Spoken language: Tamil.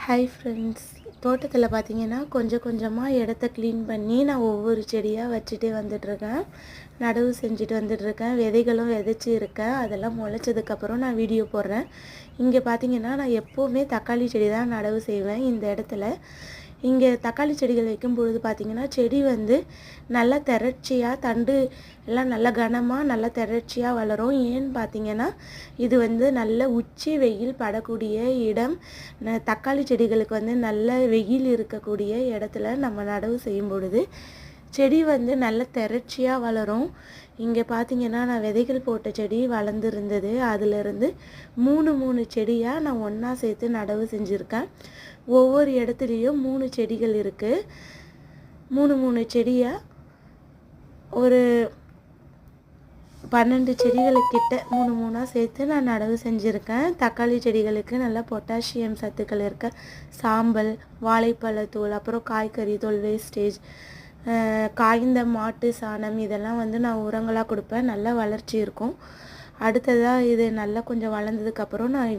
ஹாய் ஃப்ரெண்ட்ஸ், தோட்டத்தில் பார்த்தீங்கன்னா கொஞ்சம் கொஞ்சமாக இடத்த க்ளீன் பண்ணி நான் ஒவ்வொரு செடியாக வச்சுட்டே வந்துட்டுருக்கேன். நடவு செஞ்சுட்டு வந்துட்டுருக்கேன். விதைகளும் விதைச்சி இருக்கேன். அதெல்லாம் முளைச்சதுக்கப்புறம் நான் வீடியோ போடுறேன். இங்கே பார்த்தீங்கன்னா நான் எப்போவுமே தக்காளி செடி தான் நடவு செய்வேன். இந்த இடத்துல இங்கே தக்காளி செடிகள் வைக்கும் பொழுது பார்த்திங்கன்னா செடி வந்து நல்லா திரட்சியாக தண்டு எல்லாம் நல்லா கனமாக நல்லா திரட்சியாக வளரும். ஏன்னு பார்த்திங்கன்னா இது வந்து நல்ல உச்சி வெயில் படக்கூடிய இடம். தக்காளி செடிகளுக்கு வந்து நல்ல வெயில் இருக்கக்கூடிய இடத்துல நம்ம நடவு செய்யும் பொழுது செடி வந்து நல்ல திரட்சியாக வளரும். இங்கே பார்த்தீங்கன்னா நான் விதைகள் போட்ட செடி வளர்ந்துருந்தது. அதிலிருந்து மூணு செடியாக நான் ஒன்றா சேர்த்து நடவு செஞ்சுருக்கேன். ஒவ்வொரு இடத்துலையும் 3 செடிகள் இருக்குது. மூணு செடியாக ஒரு 12 செடிகளுக்கிட்ட மூணாக சேர்த்து நான் நடவு செஞ்சுருக்கேன். தக்காளி செடிகளுக்கு நல்லா பொட்டாசியம் சத்துக்கள் இருக்க சாம்பல், வாழைப்பழத்தூள், அப்புறம் காய்கறி தூள், வேஸ்டேஜ், காய்ந்த மாட்டு சாணம் இதெல்லாம் வந்து நான் உரங்களாக கொடுப்பேன். நல்லா வளர்ச்சி இருக்கும். அடுத்ததாக இது நல்லா கொஞ்சம் வளர்ந்ததுக்கப்புறம் நான்